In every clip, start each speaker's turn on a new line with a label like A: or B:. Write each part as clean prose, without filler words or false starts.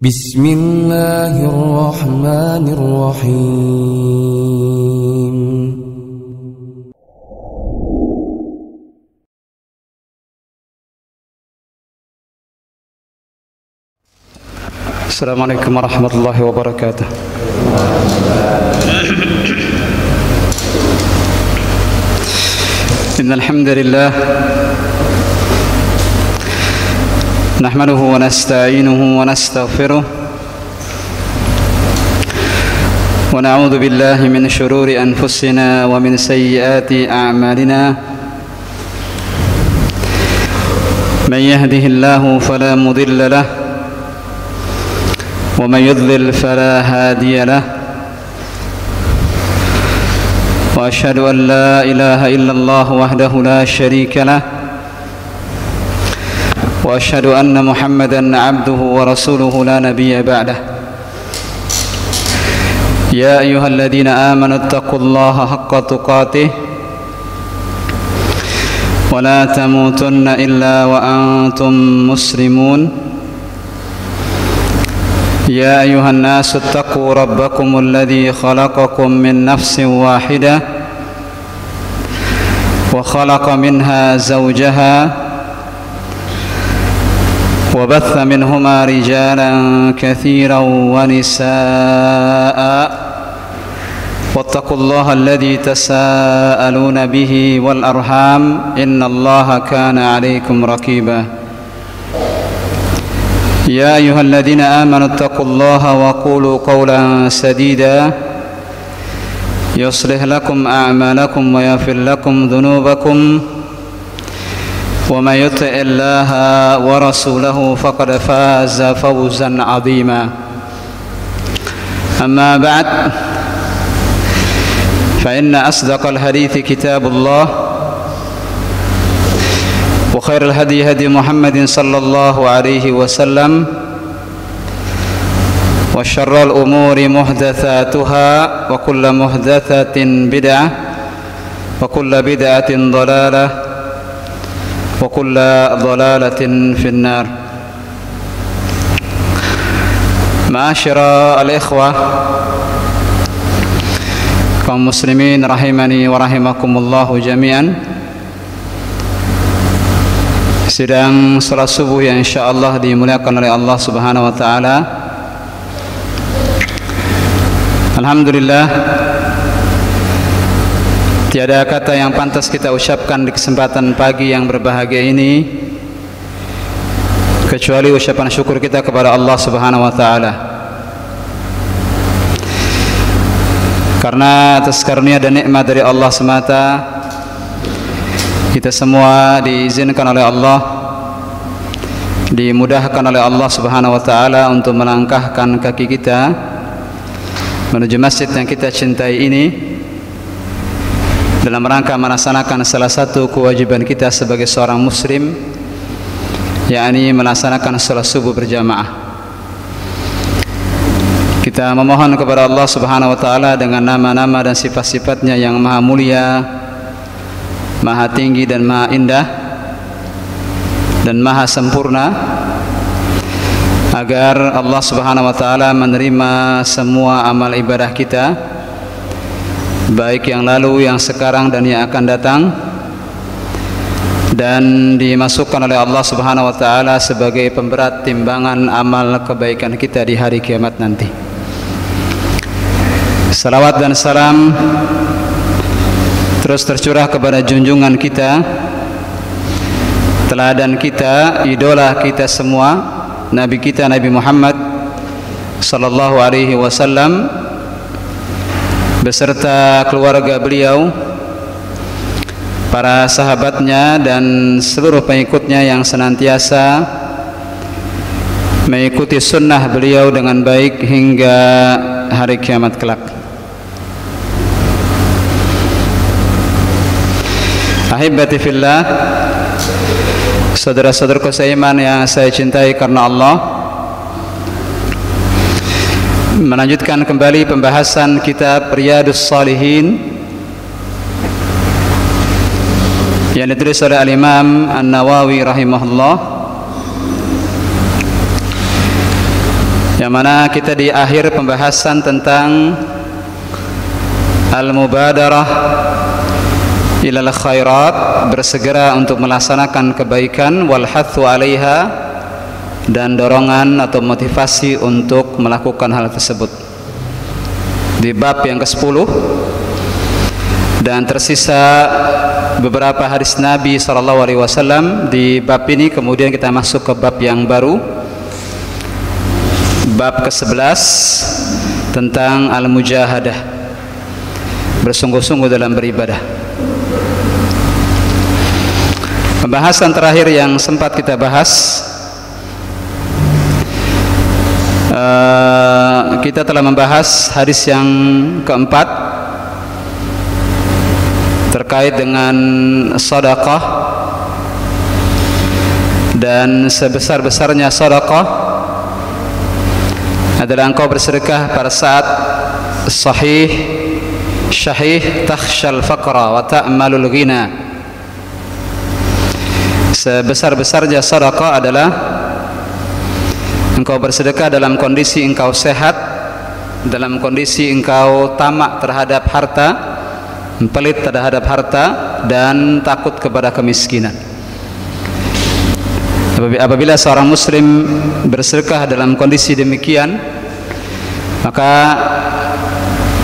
A: Bismillahirrahmanirrahim.
B: Assalamualaikum warahmatullahi wabarakatuh. Innal hamdalillah nahmaduhu wa nasta'inuhu wa nastaghfiruh wa na'udzu billahi min shururi anfusina wa min sayyiati a'malina. Man yahdihillahu fala mudilla lahu ومن يضلل فلا هادي له وأشهد أن لا إله إلا الله وحده لا شريك له وأشهد أن محمدا عبده ورسوله لا نبي بعده. يا أيها الذين آمنوا اتقوا الله حق تقاته ولا تموتن إلا وأنتم مسلمون. يا أيها الناس اتقوا ربكم الذي خلقكم من نفس واحدة وخلق منها زوجها وبث منهما رجالا كثيرا ونساء واتقوا الله الذي تساءلون به والأرحام إن الله كان عليكم رقيبا. يا أيها الذين آمنوا اتقوا الله وقولوا قولا سديدا يصلح لكم أعمالكم ويغفر لكم ذنوبكم ومن يطع الله ورسوله فقد فاز فوزا عظيما. أما بعد فإن أصدق الحديث كتاب الله وخير الهدي هدي محمد صلى الله عليه وسلم وشر الأمور محدثاتها وكل محدثة بدعة وكل بدعة ضلالة وكل ضلالة في النار. معاشر الإخوة kaum muslimin rahimani wa rahimakumullahu jami'an. Sidang salat subuh yang insyaallah dimuliakan oleh Allah Subhanahu wa taala. Alhamdulillah, tiada kata yang pantas kita ucapkan di kesempatan pagi yang berbahagia ini kecuali ucapan syukur kita kepada Allah Subhanahu wa taala. Karena atas karunia dan nikmat dari Allah semata kita semua diizinkan oleh Allah, dimudahkan oleh Allah Subhanahu wa taala untuk melangkahkan kaki kita menuju masjid yang kita cintai ini dalam rangka melaksanakan salah satu kewajiban kita sebagai seorang muslim, yakni melaksanakan salat subuh berjamaah. Kita memohon kepada Allah Subhanahu wa taala dengan nama-nama dan sifat-sifatnya yang maha mulia, maha tinggi dan maha indah dan maha sempurna, agar Allah Subhanahu wa taala menerima semua amal ibadah kita, baik yang lalu, yang sekarang dan yang akan datang, dan dimasukkan oleh Allah Subhanahu wa taala sebagai pemberat timbangan amal kebaikan kita di hari kiamat nanti. Salawat dan salam terus tercurah kepada junjungan kita, teladan kita, idola kita semua, Nabi kita Nabi Muhammad sallallahu alaihi wasallam beserta keluarga beliau, para sahabatnya dan seluruh pengikutnya yang senantiasa mengikuti sunnah beliau dengan baik hingga hari kiamat kelak. Ahibati fillah, saudara-saudaraku seiman yang saya cintai karena Allah, melanjutkan kembali pembahasan kitab Riyadhus Shalihin yang ditulis oleh Al-Imam An-Nawawi rahimahullah, yang mana kita di akhir pembahasan tentang al-mubadarah ilal khairat, bersegera untuk melaksanakan kebaikan, wal hathu 'alaiha, dan dorongan atau motivasi untuk melakukan hal tersebut. Di bab yang ke-10, dan tersisa beberapa hadis Nabi SAW di bab ini. Kemudian kita masuk ke bab yang baru, bab ke-11 tentang al-mujahadah, bersungguh-sungguh dalam beribadah. Pembahasan terakhir yang sempat kita bahas, kita telah membahas hadis yang keempat terkait dengan sedekah, dan sebesar-besarnya sedekah adalah engkau bersedekah pada saat syahih takhshal faqra wa ta'malul ghina. Sebesar-besarnya sedekah adalah engkau bersedekah dalam kondisi engkau sehat, dalam kondisi engkau tamak terhadap harta, pelit terhadap harta, dan takut kepada kemiskinan. Apabila seorang muslim bersedekah dalam kondisi demikian, maka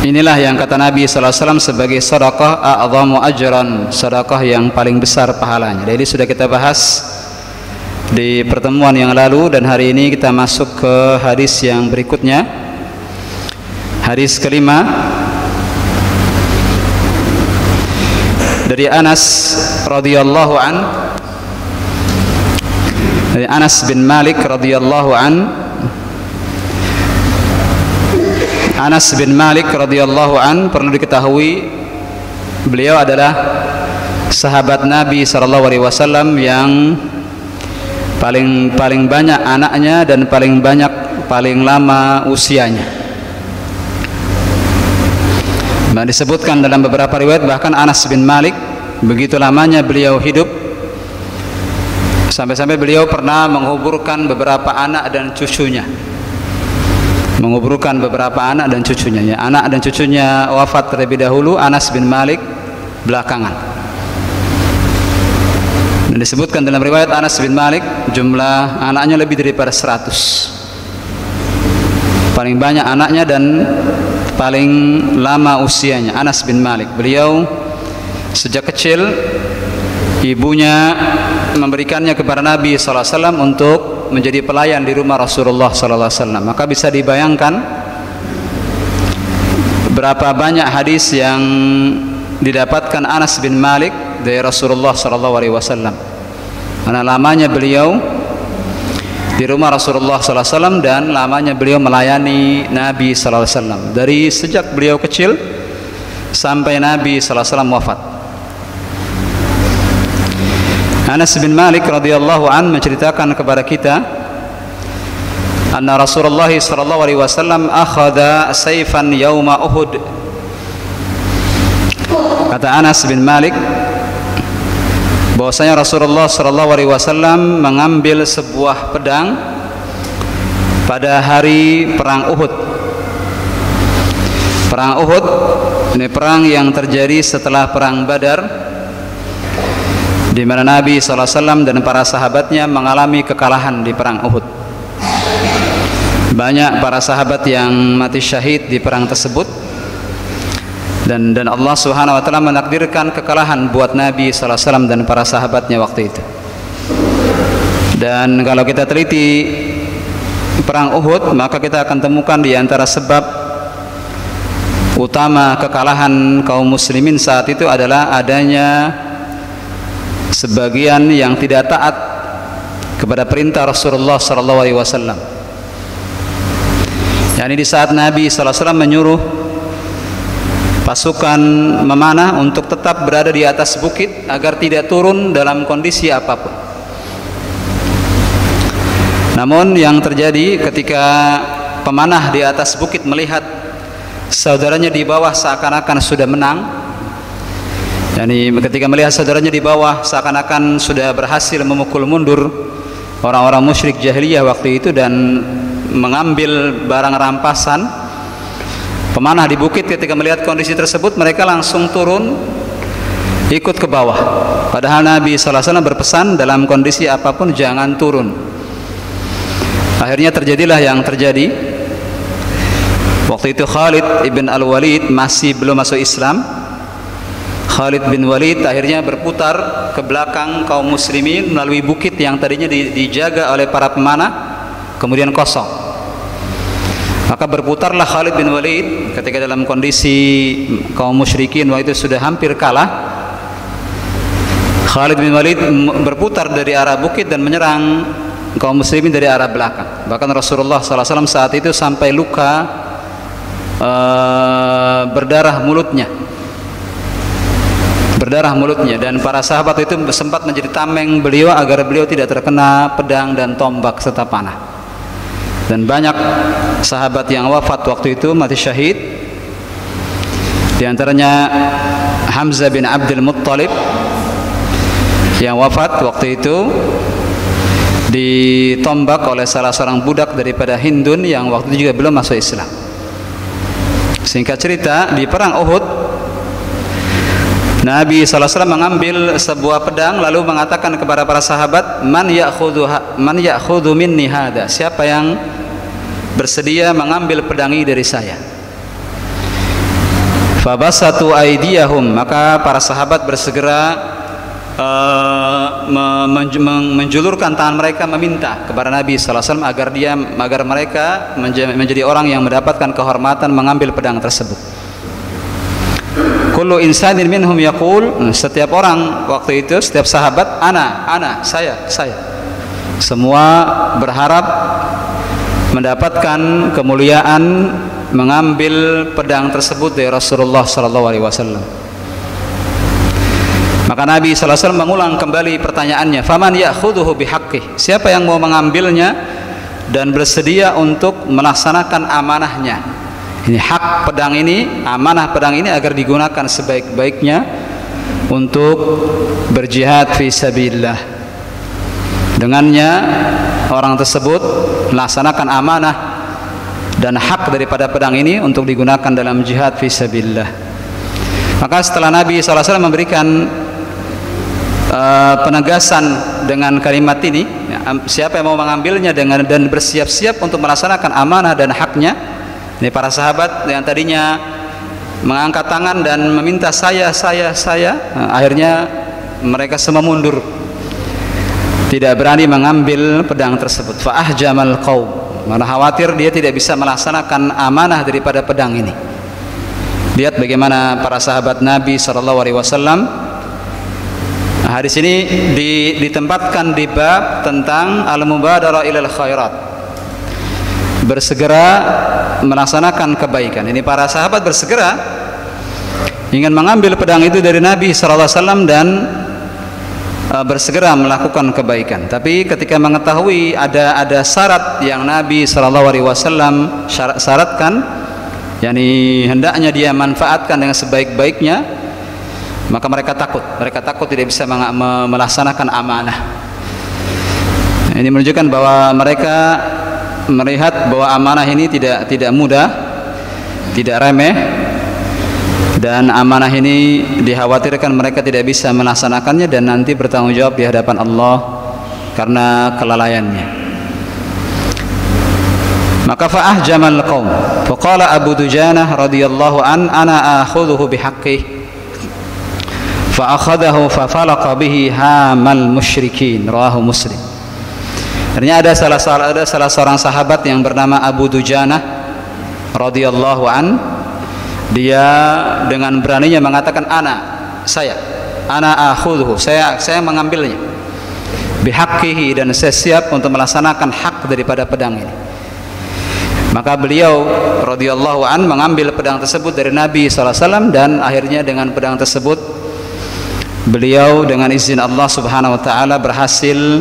B: inilah yang kata Nabi SAW sebagai sedekah a'zamu ajran, sedekah yang paling besar pahalanya. Jadi sudah kita bahas di pertemuan yang lalu, dan hari ini kita masuk ke hadis yang berikutnya, hadis kelima dari Anas radhiyallahu an, dari Anas bin Malik radhiyallahu an. Anas bin Malik radhiyallahu an, perlu diketahui beliau adalah sahabat Nabi SAW yang paling banyak anaknya dan paling lama usianya. Nah, disebutkan dalam beberapa riwayat bahkan Anas bin Malik begitu lamanya beliau hidup, sampai-sampai beliau pernah menguburkan beberapa anak dan cucunya. Ya, anak dan cucunya wafat terlebih dahulu, Anas bin Malik belakangan. Dan disebutkan dalam riwayat Anas bin Malik jumlah anaknya lebih daripada 100. Paling banyak anaknya dan paling lama usianya Anas bin Malik. Beliau sejak kecil ibunya memberikannya kepada Nabi SAW untuk menjadi pelayan di rumah Rasulullah SAW. Maka bisa dibayangkan berapa banyak hadis yang didapatkan Anas bin Malik dari Rasulullah SAW. Karena lamanya beliau di rumah Rasulullah SAW dan lamanya beliau melayani Nabi SAW dari sejak beliau kecil sampai Nabi SAW wafat. Anas bin Malik radhiyallahu an menceritakan kepada kita, anna Rasulullah SAW akhadha sayfan yawma Uhud. Kata Anas bin Malik bahwasanya Rasulullah SAW mengambil sebuah pedang pada hari perang Uhud. Perang Uhud ini perang yang terjadi setelah perang Badar, di mana Nabi SAW dan para sahabatnya mengalami kekalahan di perang Uhud. Banyak para sahabat yang mati syahid di perang tersebut, dan Allah Subhanahu wa taala menakdirkan kekalahan buat Nabi SAW dan para sahabatnya waktu itu. Dan kalau kita teliti perang Uhud, maka kita akan temukan di antara sebab utama kekalahan kaum muslimin saat itu adalah adanya sebagian yang tidak taat kepada perintah Rasulullah SAW. Yani di saat Nabi SAW menyuruh pasukan memanah untuk tetap berada di atas bukit agar tidak turun dalam kondisi apapun. Namun yang terjadi ketika pemanah di atas bukit melihat saudaranya di bawah seakan-akan sudah menang, yani ketika melihat saudaranya di bawah seakan-akan sudah berhasil memukul mundur orang-orang musyrik jahiliyah waktu itu, dan mengambil barang rampasan pemanah di bukit. Ketika melihat kondisi tersebut, mereka langsung turun ikut ke bawah. Padahal Nabi SAW berpesan dalam kondisi apapun jangan turun. Akhirnya terjadilah yang terjadi. Waktu itu Khalid ibn al-Walid masih belum masuk Islam. Khalid bin Walid akhirnya berputar ke belakang kaum muslimin melalui bukit yang tadinya dijaga oleh para pemanah, kemudian kosong. Maka berputarlah Khalid bin Walid ketika dalam kondisi kaum musyrikin waktu itu sudah hampir kalah. Khalid bin Walid berputar dari arah bukit dan menyerang kaum muslimin dari arah belakang. Bahkan Rasulullah SAW saat itu sampai luka berdarah mulutnya, dan para sahabat itu sempat menjadi tameng beliau agar beliau tidak terkena pedang dan tombak serta panah. Dan banyak sahabat yang wafat waktu itu, mati syahid. Di antaranya Hamzah bin Abdul Muttalib yang wafat waktu itu ditombak oleh salah seorang budak daripada Hindun yang waktu itu juga belum masuk Islam. Singkat cerita, di perang Uhud Nabi SAW mengambil sebuah pedang lalu mengatakan kepada para sahabat, man ya'khudhu minni hada, siapa yang bersedia mengambil pedang ini dari saya. Fabasatu aydiyahum, maka para sahabat bersegera menjulurkan tangan mereka meminta kepada Nabi SAW agar mereka menjadi orang yang mendapatkan kehormatan mengambil pedang tersebut. Kullu insanin minhum yaqul, setiap orang waktu itu, setiap sahabat, ana, saya. Semua berharap mendapatkan kemuliaan mengambil pedang tersebut dari Rasulullah SAW. Maka Nabi SAW mengulang kembali pertanyaannya, faman ya'khudhuhu bihaqqih, siapa yang mau mengambilnya dan bersedia untuk melaksanakan amanahnya. Ini hak pedang ini, amanah pedang ini agar digunakan sebaik-baiknya untuk berjihad fi sabilillah. Dengannya orang tersebut melaksanakan amanah dan hak daripada pedang ini untuk digunakan dalam jihad fi sabilillah. Maka setelah Nabi SAW memberikan penegasan dengan kalimat ini, siapa yang mau mengambilnya dan bersiap-siap untuk melaksanakan amanah dan haknya. Ini para sahabat yang tadinya mengangkat tangan dan meminta saya, akhirnya mereka semua mundur, tidak berani mengambil pedang tersebut. Fa'ahjamal qaum, karena khawatir dia tidak bisa melaksanakan amanah daripada pedang ini. Lihat bagaimana para sahabat Nabi SAW. Hadis ini ditempatkan di bab tentang al-mubadarah ilal khairat, bersegera melaksanakan kebaikan. Ini para sahabat bersegera ingin mengambil pedang itu dari Nabi SAW dan bersegera melakukan kebaikan. Tapi ketika mengetahui ada syarat yang Nabi SAW syaratkan, yakni hendaknya dia manfaatkan dengan sebaik-baiknya, maka mereka takut tidak bisa melaksanakan amanah. Ini menunjukkan bahwa mereka melihat bahwa amanah ini tidak mudah, tidak remeh, dan amanah ini dikhawatirkan mereka tidak bisa melaksanakannya dan nanti bertanggung jawab di hadapan Allah karena kelalaiannya. Maka fa'ahjamal qaum, faqala Abu Dujanah radhiyallahu an, ana akhudhuhu bihaqqih, fa'akhadahu fafalaqa bihi hamal musyrikin, rawahu Muslim. Ternyata ada salah seorang sahabat yang bernama Abu Dujanah radhiyallahu an, dia dengan beraninya mengatakan saya akhudhu, saya mengambilnya, bihaqqihi, dan saya siap untuk melaksanakan hak daripada pedang ini. Maka beliau radhiyallahu an mengambil pedang tersebut dari Nabi SAW, dan akhirnya dengan pedang tersebut beliau dengan izin Allah Subhanahu wa taala berhasil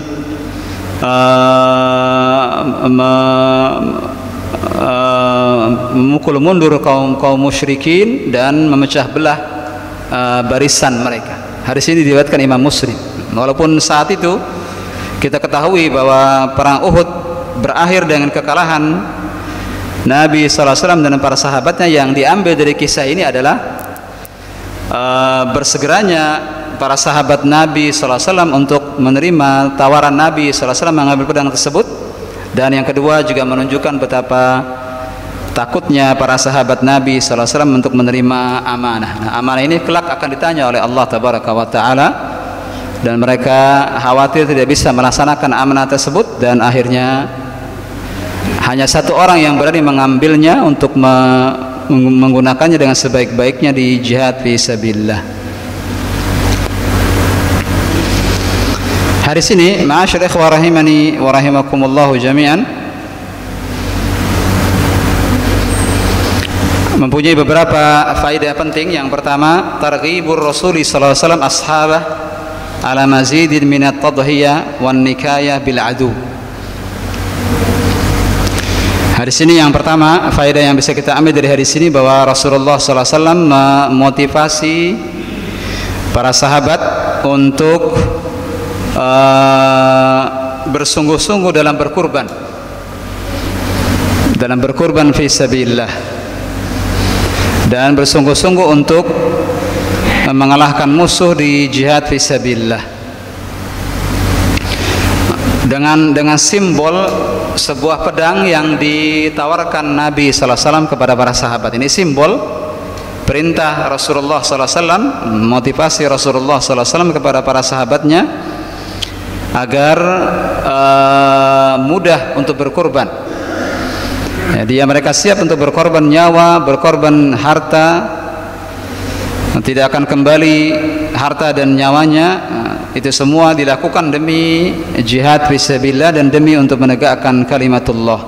B: memukul mundur kaum musyrikin dan memecah belah barisan mereka. Hadis ini diriwayatkan Imam Muslim. Walaupun saat itu kita ketahui bahwa perang Uhud berakhir dengan kekalahan Nabi SAW dan para sahabatnya. Yang diambil dari kisah ini adalah bersegeranya para sahabat Nabi SAW untuk menerima tawaran Nabi SAW mengambil pedang tersebut. Dan yang kedua juga menunjukkan betapa takutnya para sahabat Nabi SAW untuk menerima amanah. Nah, amanah ini kelak akan ditanya oleh Allah Tabaraka wa Ta'ala, dan mereka khawatir tidak bisa melaksanakan amanah tersebut, dan akhirnya hanya satu orang yang berani mengambilnya untuk menggunakannya dengan sebaik-baiknya di jihad fi sabilillah. Hadis ini, ma'asyar ikhwah rahimani wa rahimakumullahu jami'an, mempunyai beberapa faedah penting. Yang pertama, targhibur Rasul sallallahu alaihi wasallam ashabah ala mazidin min at-tadhiyah wan nikayah bil adu. Hadis ini yang pertama, faedah yang bisa kita ambil dari hadis ini bahwa Rasulullah sallallahu alaihi wasallam memotivasi para sahabat untuk bersungguh-sungguh dalam berkurban fi sabilillah, dan bersungguh-sungguh untuk mengalahkan musuh di jihad fi sabilillah dengan simbol sebuah pedang yang ditawarkan Nabi sallallahu alaihi wasallam kepada para sahabat. Ini simbol perintah Rasulullah sallallahu alaihi wasallam, motivasi Rasulullah sallallahu alaihi wasallam kepada para sahabatnya agar mudah untuk berkorban. Ya, mereka siap untuk berkorban nyawa, berkorban harta, tidak akan kembali harta dan nyawanya. Itu semua dilakukan demi jihad fisabilillah dan demi untuk menegakkan kalimatullah.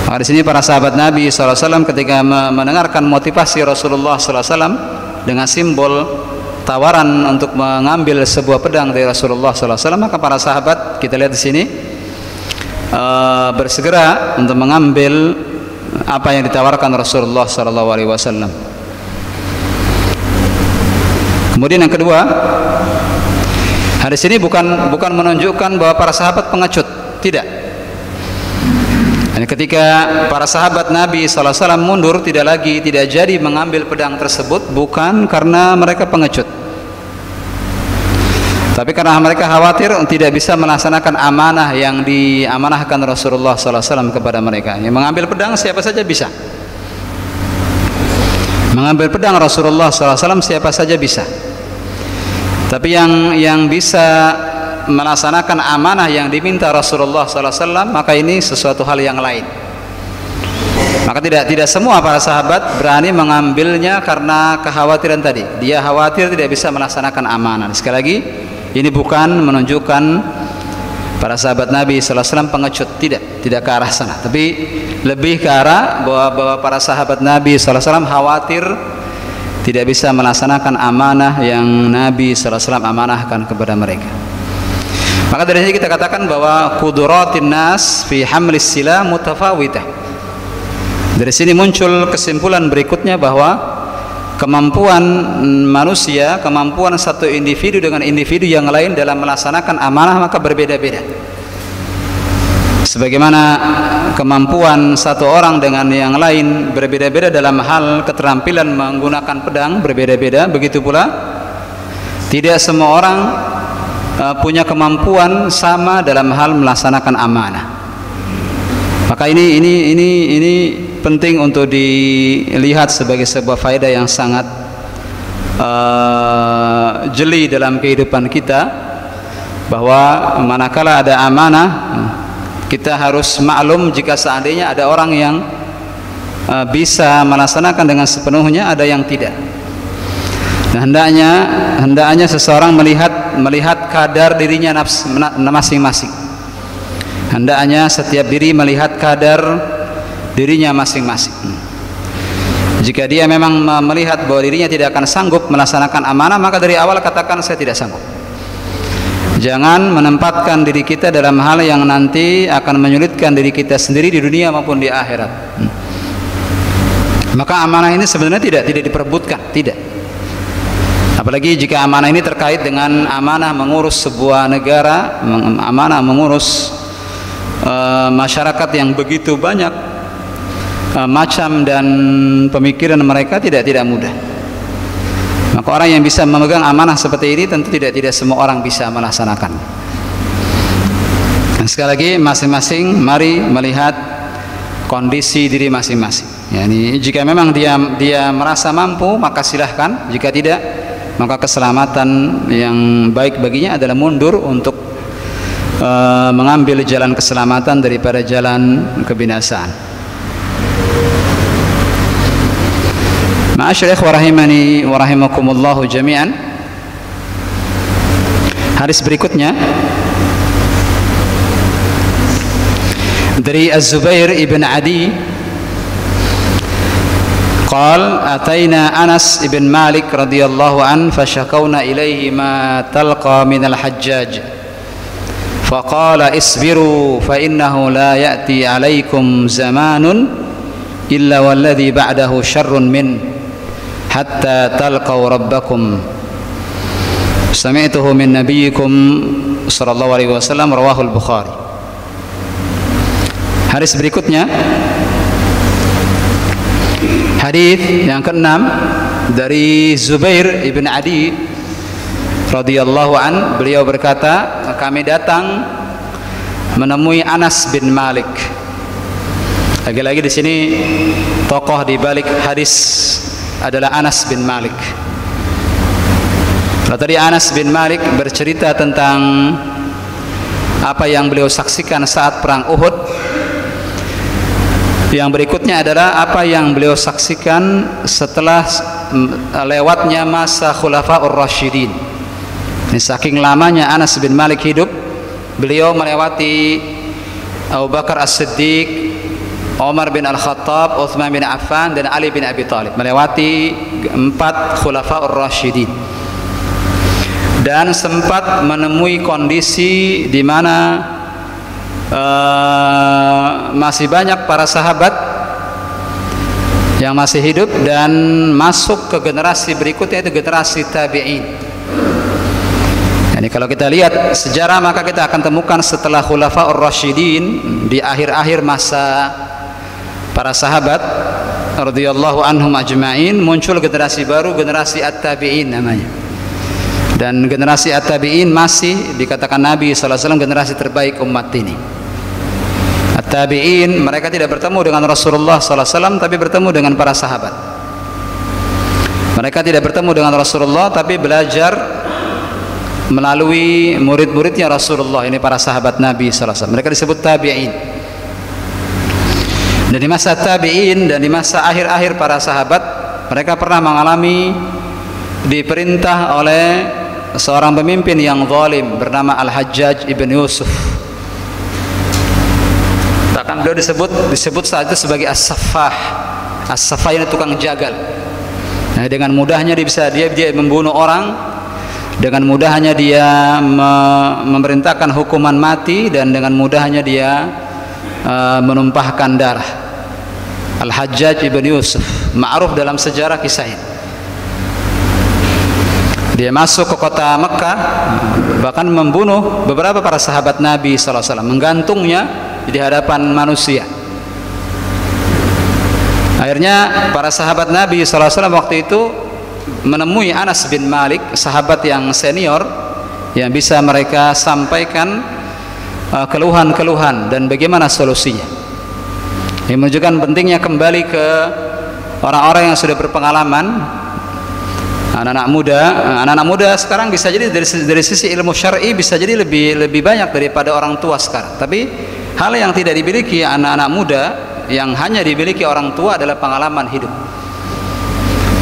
B: Maka di sini para sahabat Nabi SAW ketika mendengarkan motivasi Rasulullah SAW dengan simbol tawaran untuk mengambil sebuah pedang dari Rasulullah SAW, maka para sahabat, kita lihat di sini, bersegera untuk mengambil apa yang ditawarkan Rasulullah SAW. Kemudian yang kedua, hadis ini bukan menunjukkan bahwa para sahabat pengecut, tidak. Dan ketika para sahabat Nabi SAW mundur, tidak jadi mengambil pedang tersebut, bukan karena mereka pengecut, tapi karena mereka khawatir tidak bisa melaksanakan amanah yang diamanahkan Rasulullah SAW kepada mereka. Yang mengambil pedang siapa saja bisa. Mengambil pedang Rasulullah SAW siapa saja bisa. Tapi yang bisa melaksanakan amanah yang diminta Rasulullah SAW, maka ini sesuatu hal yang lain. Maka tidak semua para sahabat berani mengambilnya karena kekhawatiran tadi. Dia khawatir tidak bisa melaksanakan amanah. Sekali lagi, ini bukan menunjukkan para sahabat Nabi SAW pengecut, tidak ke arah sana, tapi lebih ke arah bahwa para sahabat Nabi SAW khawatir tidak bisa melaksanakan amanah yang Nabi SAW amanahkan kepada mereka. Maka dari sini kita katakan bahwa qudratin nas fi hamlis silah mutafawitah. Dari sini muncul kesimpulan berikutnya bahwa kemampuan manusia, kemampuan satu individu dengan individu yang lain dalam melaksanakan amanah maka berbeda-beda. Sebagaimana kemampuan satu orang dengan yang lain berbeda-beda dalam hal keterampilan menggunakan pedang berbeda-beda, begitu pula tidak semua orang punya kemampuan sama dalam hal melaksanakan amanah. Maka ini penting untuk dilihat sebagai sebuah faedah yang sangat jeli dalam kehidupan kita, bahwa manakala ada amanah kita harus maklum jika seandainya ada orang yang bisa melaksanakan dengan sepenuhnya, ada yang tidak. Nah, hendaknya seseorang melihat kadar dirinya masing-masing. Hendaknya setiap diri melihat kadar dirinya masing-masing. Jika dia memang melihat bahwa dirinya tidak akan sanggup melaksanakan amanah, maka dari awal katakan saya tidak sanggup. Jangan menempatkan diri kita dalam hal yang nanti akan menyulitkan diri kita sendiri di dunia maupun di akhirat. Maka amanah ini sebenarnya tidak diperebutkan, tidak. Apalagi jika amanah ini terkait dengan amanah mengurus sebuah negara, amanah mengurus masyarakat yang begitu banyak macam dan pemikiran mereka tidak mudah. Maka orang yang bisa memegang amanah seperti ini tentu tidak semua orang bisa melaksanakan. Dan sekali lagi masing-masing mari melihat kondisi diri masing-masing. Yani jika memang dia merasa mampu maka silahkan, jika tidak maka keselamatan yang baik baginya adalah mundur untuk mengambil jalan keselamatan daripada jalan kebinasaan. Ma'asyiral ikhwah rahimani wa rahimakumullah jami'an. Hadis berikutnya dari Az-Zubair ibn Adi قال أتينا أنس بن مالك رضي الله عنه فشكونا إليه ما تلقى من الحجاج فقال اصبروا فإنه لا يأتي عليكم زمان إلا والذي بعده شر منه حتى تلقوا ربكم سمعته من نبيكم صلى الله عليه وسلم رواه البخاري. Hadis berikutnya, hadis yang keenam dari Zubair ibn Adi radhiyallahu an, beliau berkata, kami datang menemui Anas bin Malik. Lagi-lagi di sini tokoh di balik hadis adalah Anas bin Malik. Kalau tadi Anas bin Malik bercerita tentang apa yang beliau saksikan saat perang Uhud, yang berikutnya adalah apa yang beliau saksikan setelah lewatnya masa Khulafaur Rasyidin. Ini saking lamanya Anas bin Malik hidup, beliau melewati Abu Bakar As-Siddiq, Umar bin Al-Khattab, Uthman bin Affan dan Ali bin Abi Thalib, melewati 4 Khulafaur Rasyidin, dan sempat menemui kondisi di mana masih banyak para sahabat yang masih hidup dan masuk ke generasi berikutnya, itu generasi tabi'in. Jadi kalau kita lihat sejarah maka kita akan temukan setelah Khulafaur Rasyidin, di akhir-akhir masa para sahabat radhiyallahu anhum ajma'in, muncul generasi baru, generasi at-tabi'in namanya. Dan generasi at-tabi'in masih dikatakan Nabi sallallahu alaihi wasallam generasi terbaik umat ini. At-tabi'in mereka tidak bertemu dengan Rasulullah sallallahu alaihi wasallam tapi bertemu dengan para sahabat. Mereka tidak bertemu dengan Rasulullah tapi belajar melalui murid-muridnya Rasulullah, ini para sahabat Nabi sallallahu alaihi wasallam. Mereka disebut tabi'in. Dan di masa tabi'in dan di masa akhir-akhir para sahabat, mereka pernah mengalami diperintah oleh seorang pemimpin yang zalim bernama Al-Hajjaj ibn Yusuf. Bahkan beliau disebut saat itu sebagai As-Saffah. As-Saffah ini tukang jagal. Nah, dengan mudahnya dia membunuh orang, dengan mudahnya dia memerintahkan hukuman mati, dan dengan mudahnya dia menumpahkan darah. Al-Hajjaj ibn Yusuf ma'ruf dalam sejarah kisah ini. Dia masuk ke kota Mekah, bahkan membunuh beberapa para sahabat Nabi sallallahu alaihi wasallam, menggantungnya di hadapan manusia. Akhirnya para sahabat Nabi sallallahu alaihi wasallam waktu itu menemui Anas bin Malik, sahabat yang senior yang bisa mereka sampaikan keluhan-keluhan dan bagaimana solusinya. Ini menunjukkan pentingnya kembali ke orang-orang yang sudah berpengalaman. Anak-anak muda sekarang bisa jadi dari sisi ilmu syar'i bisa jadi lebih banyak daripada orang tua sekarang. Tapi hal yang tidak dimiliki anak-anak muda, yang hanya dimiliki orang tua, adalah pengalaman hidup.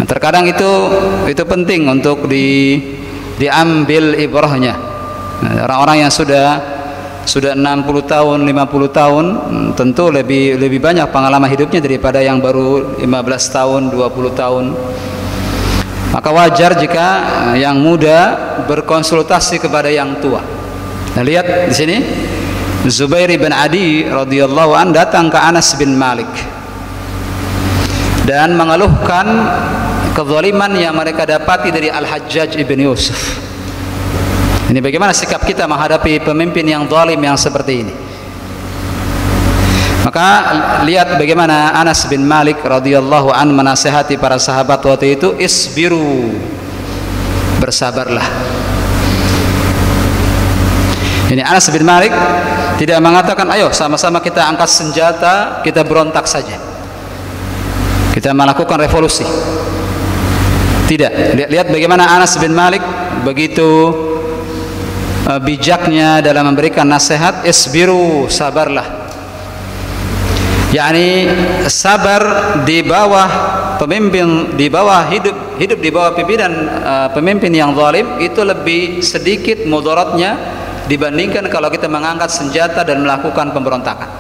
B: Nah, terkadang itu penting untuk diambil ibrahnya. Nah, orang-orang yang sudah 60 tahun, 50 tahun tentu lebih banyak pengalaman hidupnya daripada yang baru 15 tahun, 20 tahun. Maka wajar jika yang muda berkonsultasi kepada yang tua. Nah, lihat di sini Zubair bin Adi radhiyallahu an datang ke Anas bin Malik dan mengeluhkan kezaliman yang mereka dapati dari Al-Hajjaj ibn Yusuf. Ini bagaimana sikap kita menghadapi pemimpin yang zalim yang seperti ini. Maka lihat bagaimana Anas bin Malik radhiyallahu an menasihati para sahabat waktu itu, isbiru, bersabarlah. Ini Anas bin Malik tidak mengatakan ayo sama-sama kita angkat senjata, kita berontak saja, kita melakukan revolusi. Tidak. Lihat bagaimana Anas bin Malik begitu bijaknya dalam memberikan nasihat, isbiru, sabarlah. yakni sabar di bawah pemimpin, di bawah hidup di bawah pimpinan pemimpin yang zalim itu lebih sedikit mudaratnya dibandingkan kalau kita mengangkat senjata dan melakukan pemberontakan.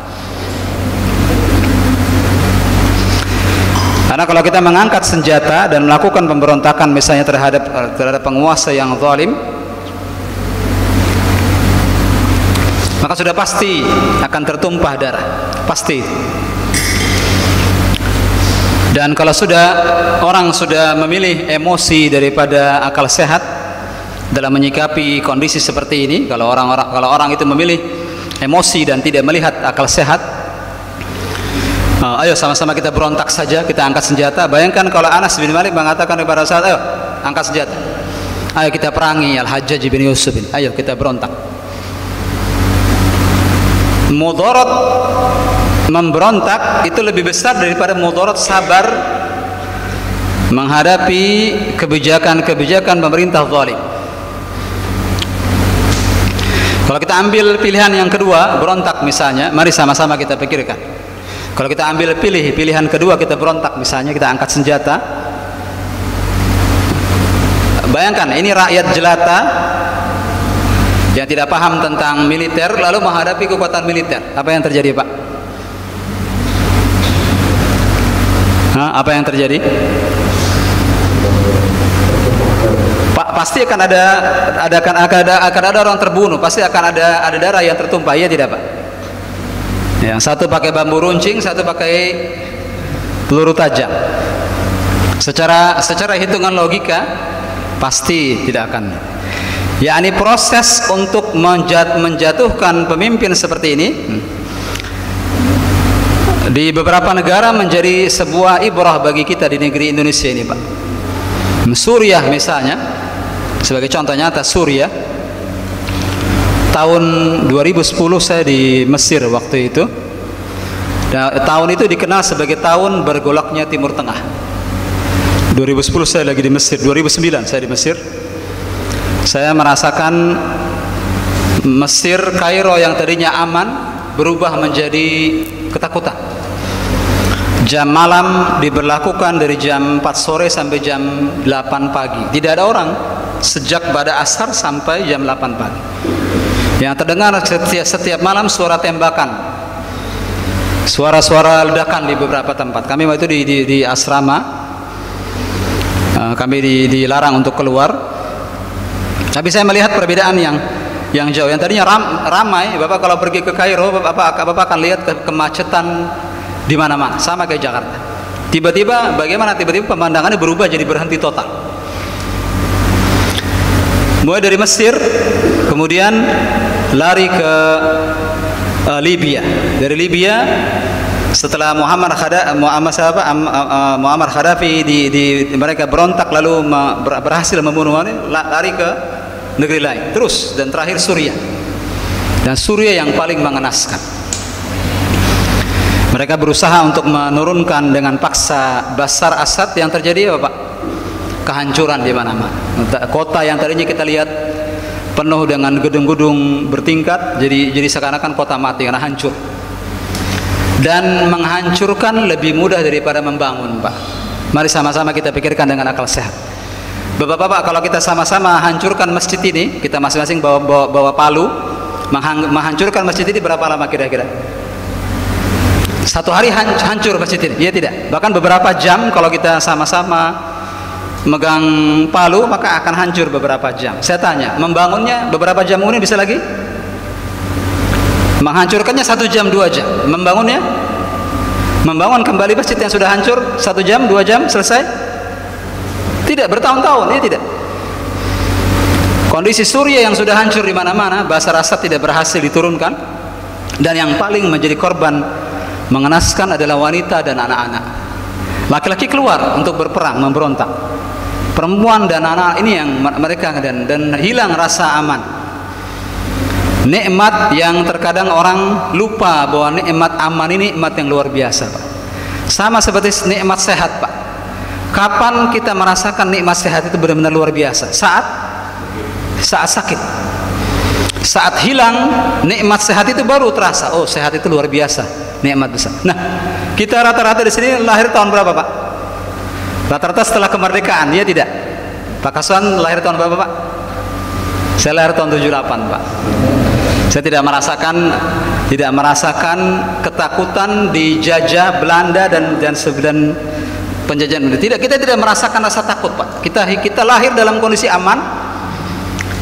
B: Karena kalau kita mengangkat senjata dan melakukan pemberontakan misalnya terhadap penguasa yang zalim, maka sudah pasti akan tertumpah darah, pasti. Dan kalau orang sudah memilih emosi daripada akal sehat dalam menyikapi kondisi seperti ini, kalau orang itu memilih emosi dan tidak melihat akal sehat, ayo sama-sama kita berontak saja, kita angkat senjata. Bayangkan kalau Anas bin Malik mengatakan kepada saat, ayo angkat senjata, ayo kita perangi Al-Hajjaj bin Yusuf, ayo kita berontak. Mudarat memberontak itu lebih besar daripada mudarat sabar menghadapi kebijakan-kebijakan pemerintah zalim. Kalau kita ambil pilihan yang kedua, berontak misalnya, mari sama-sama kita pikirkan. Kalau kita ambil pilihan kedua, kita berontak misalnya, kita angkat senjata. Bayangkan ini rakyat jelata yang tidak paham tentang militer lalu menghadapi kekuatan militer. Apa yang terjadi, Pak? Apa yang terjadi? Pak, pasti akan ada orang terbunuh, pasti akan ada darah yang tertumpah, iya tidak, Pak? Yang satu pakai bambu runcing, satu pakai peluru tajam. Secara hitungan logika pasti tidak akan. Yakni proses untuk menjatuhkan pemimpin seperti ini di beberapa negara menjadi sebuah ibrah bagi kita di negeri Indonesia ini, Pak. Suriah misalnya, sebagai contoh nyata, Suriah tahun 2010 saya di Mesir waktu itu. Tahun itu dikenal sebagai tahun bergolaknya Timur Tengah. 2010 saya lagi di Mesir, 2009 saya di Mesir. Saya merasakan Mesir, Kairo yang tadinya aman berubah menjadi ketakutan. Jam malam diberlakukan dari jam 4 sore sampai jam 8 pagi. Tidak ada orang sejak pada asar sampai jam 8 pagi. Yang terdengar setiap malam suara tembakan, suara-suara ledakan di beberapa tempat. Kami waktu itu di asrama, kami dilarang untuk keluar. Tapi saya melihat perbedaan yang jauh. Yang tadinya ramai, Bapak kalau pergi ke Kairo, Bapak akan lihat kemacetan di mana-mana, sama kayak Jakarta. Tiba-tiba pemandangannya berubah jadi berhenti total. Mulai dari Mesir, kemudian lari ke Libya. Dari Libya, setelah Muammar Gaddafi mereka berontak lalu berhasil membunuh, lari ke negeri lain terus, dan terakhir Suriah. Dan Suriah yang paling mengenaskan. Mereka berusaha untuk menurunkan dengan paksa Bashar Assad. Yang terjadi apa, Pak? Kehancuran di mana-mana. Kota yang tadinya kita lihat penuh dengan gedung-gedung bertingkat jadi seakan-akan kota mati karena hancur. Dan menghancurkan lebih mudah daripada membangun, Pak. Mari sama-sama kita pikirkan dengan akal sehat. Bapak-bapak, kalau kita sama-sama hancurkan masjid ini, kita masing-masing bawa palu, menghancurkan masjid ini berapa lama kira-kira? Satu hari hancur masjid ini, iya tidak? Bahkan beberapa jam kalau kita sama-sama megang palu, maka akan hancur beberapa jam. Saya tanya, membangunnya beberapa jam kemudian bisa lagi? Menghancurkannya 1 jam 2 jam, membangun kembali masjid yang sudah hancur 1 jam 2 jam selesai? Tidak, bertahun-tahun, ini tidak. Kondisi Suriah yang sudah hancur di mana-mana, Bashar Assad tidak berhasil diturunkan, dan yang paling menjadi korban mengenaskan adalah wanita dan anak-anak. Laki-laki keluar untuk berperang, memberontak. Perempuan dan anak ini yang mereka dan hilang rasa aman. Nikmat yang terkadang orang lupa bahwa nikmat aman ini nikmat yang luar biasa, Pak. Sama seperti nikmat sehat, Pak. Kapan kita merasakan nikmat sehat itu benar-benar luar biasa? Saat sakit. Saat hilang nikmat sehat itu baru terasa. Oh, sehat itu luar biasa, nikmat besar. Nah, kita rata-rata di sini lahir tahun berapa, Pak? Rata-rata setelah kemerdekaan, ya tidak? Pak Kaswan lahir tahun berapa, Pak? Saya lahir tahun 78, Pak. Saya tidak merasakan ketakutan dijajah Belanda dan penjajahan. Tidak, kita tidak merasakan rasa takut, Pak. Kita lahir dalam kondisi aman,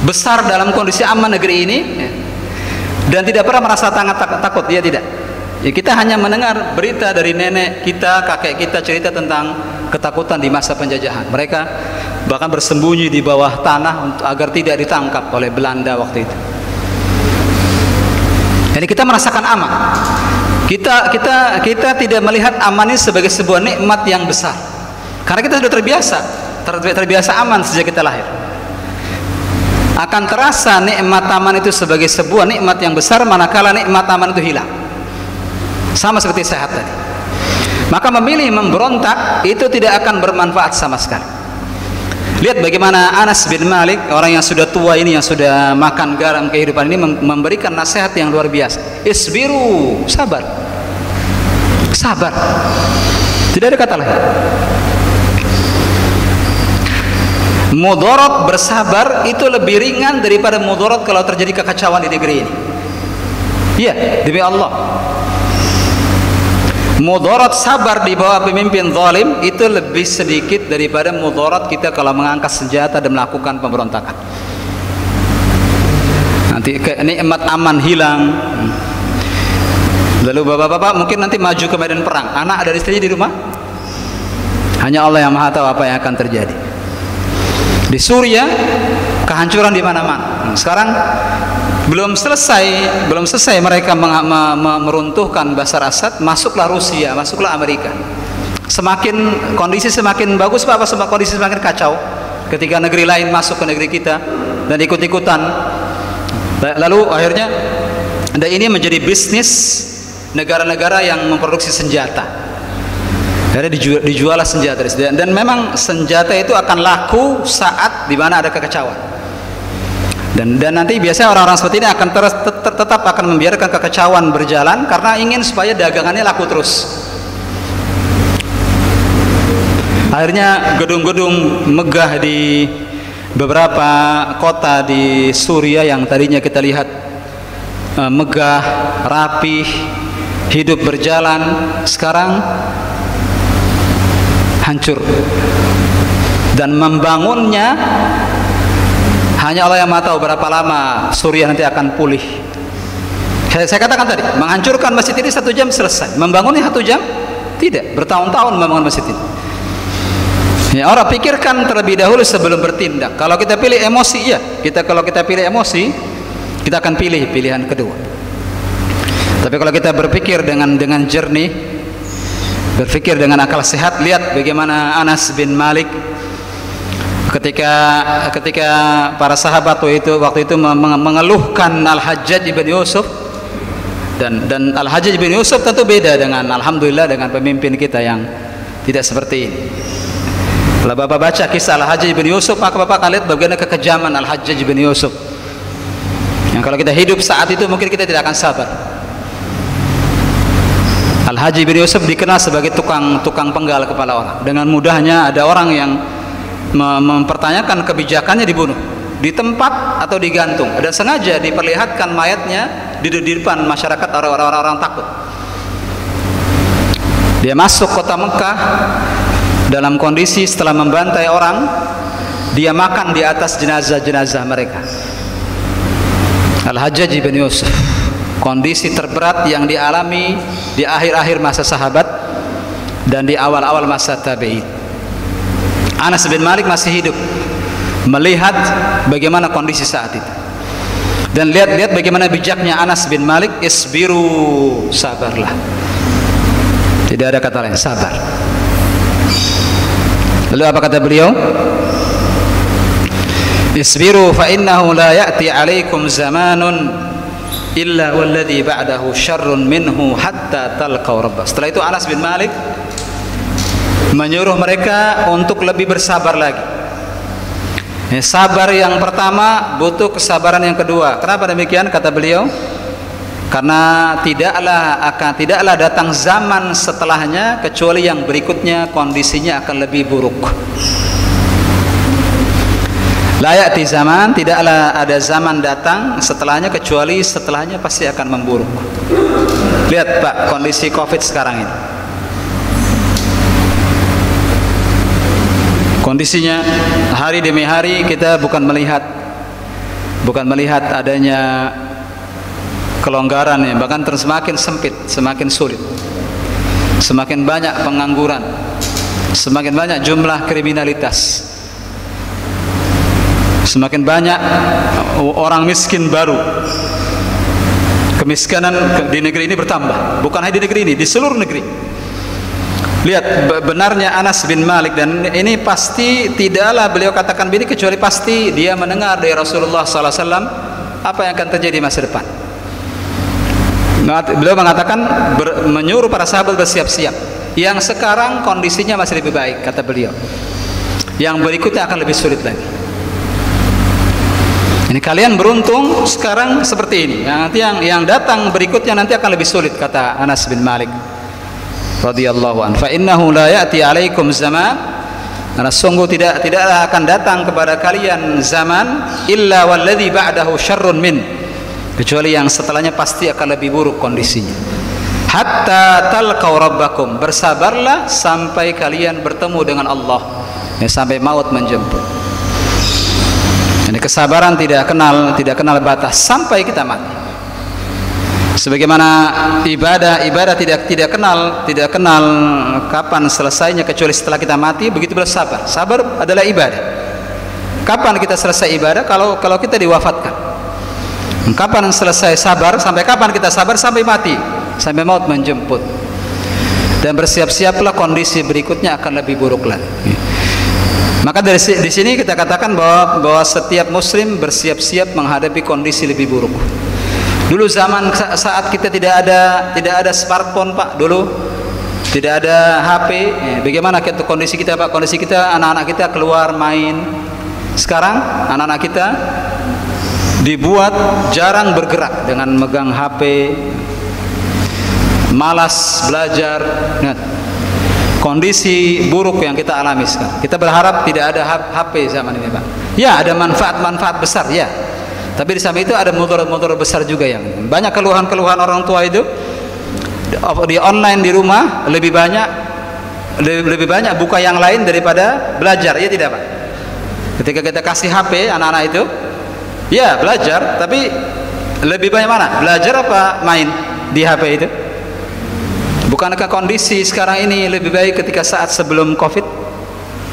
B: besar dalam kondisi aman negeri ini, dan tidak pernah merasa takut. Ya tidak. Ya, kita hanya mendengar berita dari nenek kita, kakek kita cerita tentang ketakutan di masa penjajahan. Mereka bahkan bersembunyi di bawah tanah agar tidak ditangkap oleh Belanda waktu itu. Jadi kita merasakan aman. Kita tidak melihat aman ini sebagai sebuah nikmat yang besar, karena kita sudah terbiasa aman sejak kita lahir. Akan terasa nikmat aman itu sebagai sebuah nikmat yang besar manakala nikmat aman itu hilang. Sama seperti sehat tadi. Maka memilih memberontak itu tidak akan bermanfaat sama sekali. Lihat bagaimana Anas bin Malik, orang yang sudah tua ini, yang sudah makan garam kehidupan ini, memberikan nasihat yang luar biasa. Isbiru, sabar. Sabar. Tidak ada kata lain. Mudarat bersabar itu lebih ringan daripada mudarat kalau terjadi kekacauan di negeri ini. Iya, demi Allah. Mudarat sabar di bawah pemimpin zalim itu lebih sedikit daripada mudarat kita kalau mengangkat senjata dan melakukan pemberontakan. Nanti nikmat aman hilang. Lalu bapak-bapak mungkin nanti maju ke medan perang. Anak ada istrinya di rumah. Hanya Allah yang Maha tahu apa yang akan terjadi. Di Suriah kehancuran di mana-mana. Sekarang belum selesai mereka meruntuhkan Bashar Assad, masuklah Rusia, masuklah Amerika. Kondisi semakin bagus, Pak, apa kondisi semakin kacau ketika negeri lain masuk ke negeri kita dan ikut-ikutan. Lalu akhirnya ini menjadi bisnis negara-negara yang memproduksi senjata. Akhirnya dijuallah senjata, dan memang senjata itu akan laku saat di mana ada kekacauan. Dan nanti biasanya orang-orang seperti ini akan tetap akan membiarkan kekacauan berjalan karena ingin supaya dagangannya laku terus. Akhirnya gedung-gedung megah di beberapa kota di Suriah yang tadinya kita lihat megah, rapih, hidup berjalan, sekarang hancur. Dan membangunnya hanya Allah yang Maha tahu berapa lama Suriah nanti akan pulih. Saya katakan tadi, menghancurkan masjid ini 1 jam selesai. Membangunnya 1 jam? Tidak, bertahun-tahun membangun masjid ini. Ya, orang pikirkan terlebih dahulu sebelum bertindak. Kalau kita pilih emosi, ya, kalau kita pilih emosi, kita akan pilih pilihan kedua. Tapi kalau kita berpikir dengan jernih, berpikir dengan akal sehat, lihat bagaimana Anas bin Malik ketika para sahabat waktu itu mengeluhkan Al-Hajjaj bin Yusuf, dan Al-Hajjaj bin Yusuf tentu beda dengan, alhamdulillah, dengan pemimpin kita yang tidak seperti ini. Kalau Bapak baca kisah Al-Hajjaj bin Yusuf, maka Bapak akan lihat bagaimana kekejaman Al-Hajjaj bin Yusuf, yang kalau kita hidup saat itu mungkin kita tidak akan sabar. Al-Hajjaj bin Yusuf dikenal sebagai tukang penggal kepala orang. Dengan mudahnya ada orang yang mempertanyakan kebijakannya, dibunuh di tempat atau digantung, dan sengaja diperlihatkan mayatnya di depan masyarakat, orang-orang takut. Dia masuk kota Mekah dalam kondisi setelah membantai orang, dia makan di atas jenazah-jenazah mereka. Al-Hajjaj bin Yusuf, kondisi terberat yang dialami di akhir-akhir masa sahabat dan di awal-awal masa tabi'in. Anas bin Malik masih hidup melihat bagaimana kondisi saat itu, dan lihat bagaimana bijaknya Anas bin Malik. Isbiru, sabarlah. Tidak ada kata lain, sabar. Lalu apa kata beliau? Isbiru fa innahu la ya'ti 'alaikum zamanun illa walladhi ba'dahu syarrun minhu hatta talqaw rabbah. Setelah itu Anas bin Malik menyuruh mereka untuk lebih bersabar lagi. Sabar yang pertama butuh kesabaran yang kedua. Kenapa demikian? Kata beliau, karena tidaklah datang zaman setelahnya kecuali yang berikutnya kondisinya akan lebih buruk. La ya'ti zaman, tidaklah ada zaman datang setelahnya kecuali setelahnya pasti akan memburuk. Lihat Pak, kondisi Covid sekarang ini. Kondisinya hari demi hari kita bukan melihat adanya kelonggaran ya, bahkan terus semakin sempit, semakin sulit. Semakin banyak pengangguran, semakin banyak jumlah kriminalitas. Semakin banyak orang miskin baru. Kemiskinan di negeri ini bertambah, bukan hanya di negeri ini, di seluruh negeri. Lihat benarnya Anas bin Malik, dan ini pasti tidaklah beliau katakan begini kecuali pasti dia mendengar dari Rasulullah SAW apa yang akan terjadi masa depan. Beliau mengatakan menyuruh para sahabat bersiap-siap. Yang sekarang kondisinya masih lebih baik, kata beliau. Yang berikutnya akan lebih sulit lagi. Ini kalian beruntung sekarang seperti ini. Nanti yang datang berikutnya nanti akan lebih sulit, kata Anas bin Malik radhiyallahu anhu. Fa innahu la ya'ti 'alaikum zaman, karena sungguh tidaklah akan datang kepada kalian zaman illa walladzi ba'dahu syarrun min, kecuali yang setelahnya pasti akan lebih buruk kondisinya. Hatta talqaw rabbakum, bersabarlah sampai kalian bertemu dengan Allah, sampai maut menjemput. Ini kesabaran tidak kenal batas sampai kita mati. Sebagaimana ibadah tidak kenal kapan selesainya kecuali setelah kita mati, begitu pula sabar. Sabar adalah ibadah. Kapan kita selesai ibadah? Kalau kita diwafatkan. Kapan selesai sabar? Sampai kapan kita sabar? Sampai mati, sampai maut menjemput. Dan bersiap-siaplah kondisi berikutnya akan lebih buruk lagi. Maka di sini kita katakan bahwa setiap muslim bersiap-siap menghadapi kondisi lebih buruk. Dulu zaman saat kita tidak ada smartphone Pak, dulu tidak ada HP. Bagaimana kondisi kita Pak? Kondisi kita, anak-anak kita keluar main. Sekarang anak-anak kita dibuat jarang bergerak dengan megang HP, malas belajar. Kondisi buruk yang kita alami sekarang. Kita berharap tidak ada HP zaman ini Pak. Ya, ada manfaat besar ya. Tapi di samping itu ada mudarat besar juga yang banyak keluhan orang tua itu di online di rumah lebih banyak buka yang lain daripada belajar. Ya tidak Pak? Ketika kita kasih HP anak-anak itu, ya belajar, tapi lebih banyak mana? Belajar apa main di HP itu? Bukankah kondisi sekarang ini lebih baik ketika saat sebelum Covid?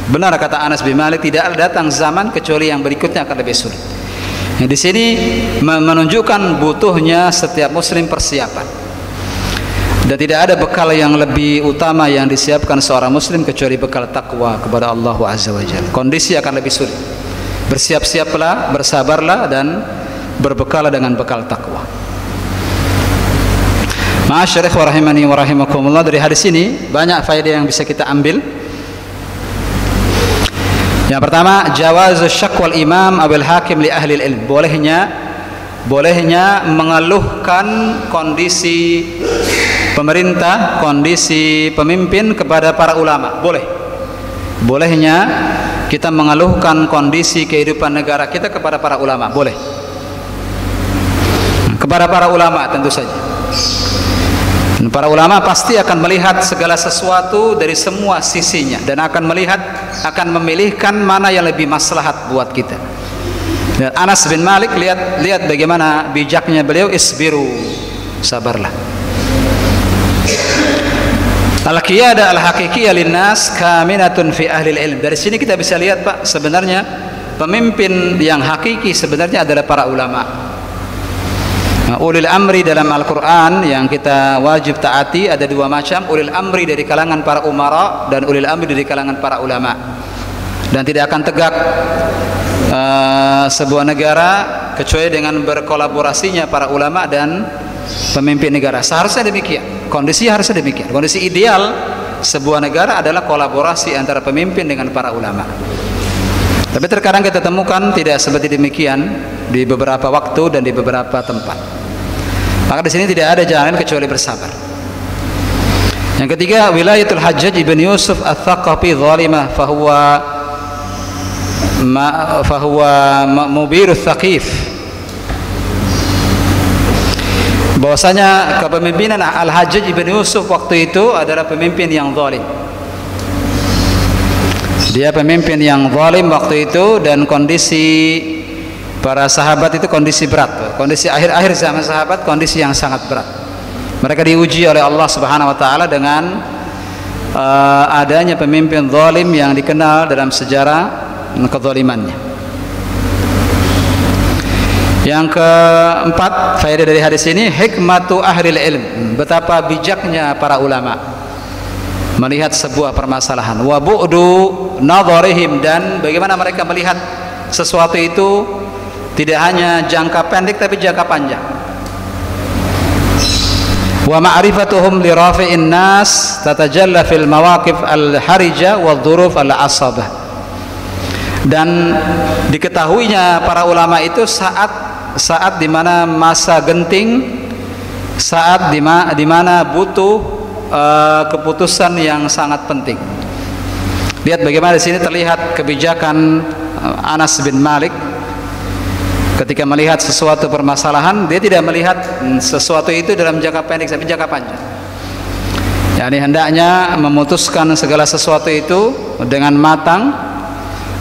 B: Benar kata Anas bin Malik, tidak datang zaman kecuali yang berikutnya akan lebih sulit. Di sini menunjukkan butuhnya setiap muslim persiapan. Dan tidak ada bekal yang lebih utama yang disiapkan seorang muslim kecuali bekal takwa kepada Allah Azza wa Jalla. Kondisi akan lebih sulit. Bersiap-siaplah, bersabarlah, dan berbekal dengan bekal takwa. Ma'asyarikh wa rahimani wa rahimakumullah, dari hadis ini banyak faedah yang bisa kita ambil. Yang pertama, jawazu syakwal imam awil hakim li ahli ilm. Bolehnya mengeluhkan kondisi pemerintah, kondisi pemimpin kepada para ulama. Bolehnya kita mengeluhkan kondisi kehidupan negara kita kepada para ulama. Boleh. Kepada para ulama tentu saja. Dan para ulama pasti akan melihat segala sesuatu dari semua sisinya dan akan memilihkan mana yang lebih maslahat buat kita. Dan Anas bin Malik, lihat bagaimana bijaknya beliau, isbiru, sabarlah. Al-qiyadah al-haqiqiyah linnas kaminatun fi ahli ilm. Dari sini kita bisa lihat Pak, sebenarnya pemimpin yang hakiki sebenarnya adalah para ulama. Ulil amri dalam Al-Quran yang kita wajib taati ada dua macam, ulil amri dari kalangan para umara dan ulil amri dari kalangan para ulama. Dan tidak akan tegak sebuah negara kecuali dengan berkolaborasinya para ulama dan pemimpin negara. Seharusnya demikian, kondisi harusnya demikian. Kondisi ideal sebuah negara adalah kolaborasi antara pemimpin dengan para ulama. Tapi terkadang kita temukan tidak seperti demikian di beberapa waktu dan di beberapa tempat. Maka di sini tidak ada jalan kecuali bersabar. Yang ketiga, wilayatul Hajjaj ibn Yusuf al-Thaqafi zalimah fahuwa mubirul thaqif. Bahwasanya kepemimpinan Al-Hajjaj ibn Yusuf waktu itu adalah pemimpin yang zalim. Dia pemimpin yang zalim waktu itu, dan kondisi para sahabat itu kondisi berat. Kondisi akhir-akhir zaman sahabat kondisi yang sangat berat. Mereka diuji oleh Allah Subhanahu wa taala dengan adanya pemimpin zalim yang dikenal dalam sejarah kezalimannya. Yang keempat, faedah dari hadis ini, hikmatu ahlil ilm, betapa bijaknya para ulama melihat sebuah permasalahan, wa bu'du nadharihim, dan bagaimana mereka melihat sesuatu itu tidak hanya jangka pendek tapi jangka panjang, wa ma'rifatuhum li rafi'in nas tatajalla fil mawaqif al-harija wal dhuruf al-asabah, dan diketahuinya para ulama itu saat di mana masa genting, saat di mana butuh keputusan yang sangat penting. Lihat bagaimana di sini terlihat kebijakan Anas bin Malik ketika melihat sesuatu permasalahan. Dia tidak melihat sesuatu itu dalam jangka pendek tapi jangka panjang. Yani hendaknya memutuskan segala sesuatu itu dengan matang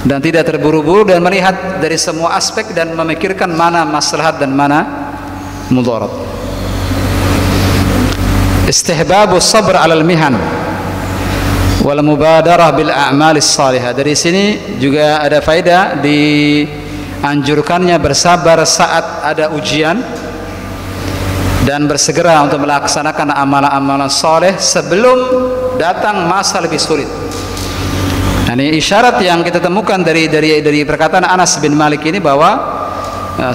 B: dan tidak terburu-buru, dan melihat dari semua aspek dan memikirkan mana maslahat dan mana mudarat. Istihbabu sabr 'alal mihan wal mubadarah bil a'malis salihah. Dari sini juga ada faedah dianjurkannya bersabar saat ada ujian dan bersegera untuk melaksanakan amalan-amalan saleh sebelum datang masa lebih sulit. Nah, ini isyarat yang kita temukan dari perkataan Anas bin Malik ini bahwa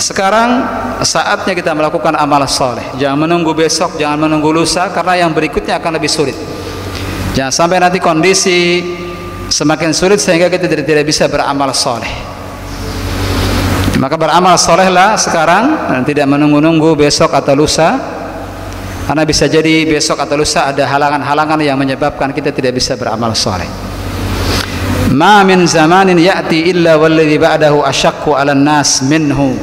B: sekarang saatnya kita melakukan amal saleh. Jangan menunggu besok, jangan menunggu lusa, karena yang berikutnya akan lebih sulit. Jangan sampai nanti kondisi semakin sulit sehingga kita tidak bisa beramal saleh. Maka beramal salehlah sekarang dan tidak menunggu-nunggu besok atau lusa, karena bisa jadi besok atau lusa ada halangan-halangan yang menyebabkan kita tidak bisa beramal saleh. Ma min zamanin ya'ti illa walladhi ba'dahu ashaqqu 'alan nas minhu.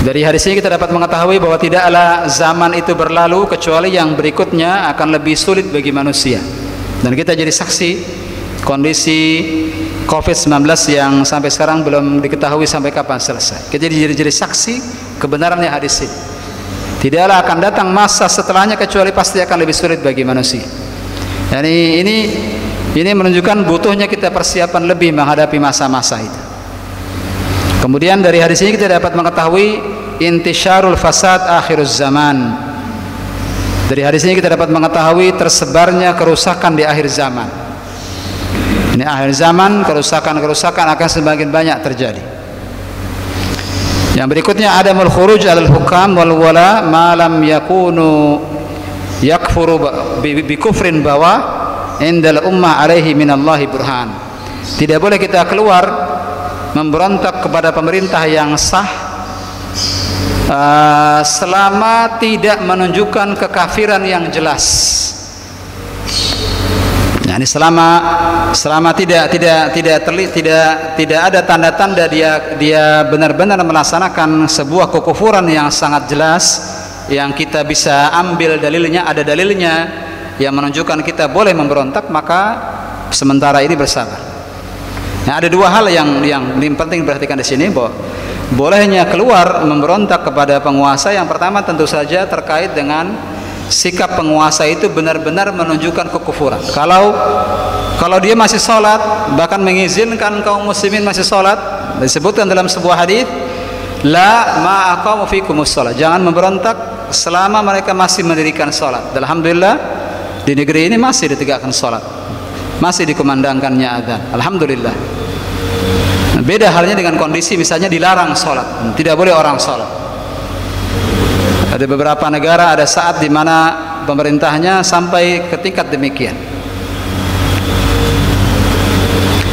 B: Dari hadis ini kita dapat mengetahui bahwa tidaklah zaman itu berlalu kecuali yang berikutnya akan lebih sulit bagi manusia. Dan kita jadi saksi kondisi COVID-19 yang sampai sekarang belum diketahui sampai kapan selesai. Kita jadi saksi kebenarannya hadis ini. Tidaklah akan datang masa setelahnya kecuali pasti akan lebih sulit bagi manusia. Yani ini menunjukkan butuhnya kita persiapan lebih menghadapi masa-masa itu. Kemudian dari hadis ini kita dapat mengetahui intisyarul fasad akhiruz zaman. Dari hadis ini kita dapat mengetahui tersebarnya kerusakan di akhir zaman. Ini akhir zaman, kerusakan akan semakin banyak terjadi. Yang berikutnya adamul khuruj alal hukam wal wala ma lam yakunu yakfuru bi kufrin bawah indal ummah alaihi minallahi burhan. Tidak boleh kita keluar memberontak kepada pemerintah yang sah selama tidak menunjukkan kekafiran yang jelas. Yani selama tidak ada tanda-tanda dia benar-benar melaksanakan sebuah kekufuran yang sangat jelas yang kita bisa ambil dalilnya, ada dalilnya yang menunjukkan kita boleh memberontak, maka sementara ini bersabar. Nah, ada dua hal yang penting diperhatikan di sini, bahwa bolehnya keluar memberontak kepada penguasa. Yang pertama tentu saja terkait dengan sikap penguasa itu benar-benar menunjukkan kekufuran. Kalau dia masih sholat, bahkan mengizinkan kaum muslimin masih sholat, disebutkan dalam sebuah hadis, La ma aqamu fikumus shalah. Jangan memberontak selama mereka masih mendirikan salat. Alhamdulillah di negeri ini masih ditegakkan salat. Masih dikumandangkannya azan. Alhamdulillah. Beda halnya dengan kondisi misalnya dilarang salat. Tidak boleh orang salat. Ada beberapa negara ada saat di mana pemerintahnya sampai ke tingkat demikian.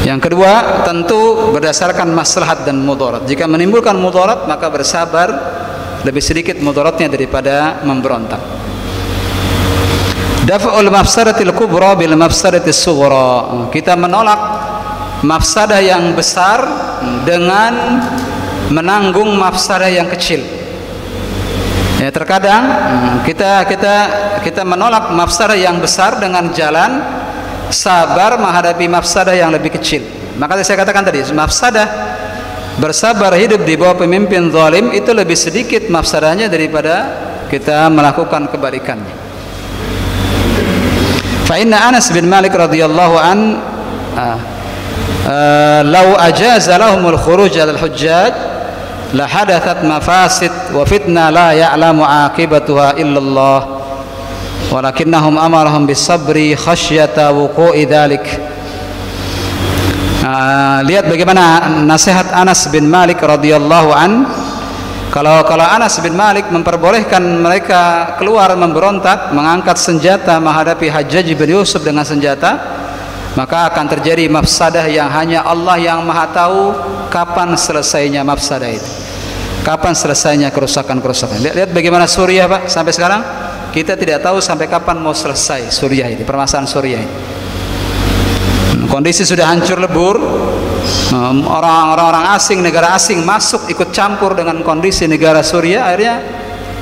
B: Yang kedua, tentu berdasarkan maslahat dan mudarat. Jika menimbulkan mudarat, maka bersabar, lebih sedikit mudaratnya daripada memberontak. Daf'ul mafsadatil kubra bil mafsadatis sughra. Kita menolak mafsadah yang besar dengan menanggung mafsadah yang kecil. Ya, terkadang kita menolak mafsadah yang besar dengan jalan sabar menghadapi mafsadah yang lebih kecil. Maka saya katakan tadi, mafsadah bersabar hidup di bawah pemimpin zalim itu lebih sedikit mafsadahnya daripada kita melakukan kebalikannya. Fa inna Anas bin Malik radhiyallahu an law ajaza lahumul khuruj al hujjaj la hadathat mafasid wa fitna la ya'lamu aqibatuha illa Allah. Walakinnahum amarahum bisabri khasyata wuqu'i dzalik. Lihat bagaimana nasihat Anas bin Malik radhiyallahu an. Kalau Anas bin Malik memperbolehkan mereka keluar memberontak, mengangkat senjata menghadapi Hajjaj bin Yusuf dengan senjata, maka akan terjadi mafsadah yang hanya Allah yang Maha tahu kapan selesainya mafsadah itu. Kapan selesainya kerusakan-kerusakan. Lihat bagaimana Suriah, Pak, sampai sekarang kita tidak tahu sampai kapan mau selesai Suriah ini, permasalahan Suriah ini. Kondisi sudah hancur lebur. Orang-orang asing, negara asing masuk ikut campur dengan kondisi negara Suriah, akhirnya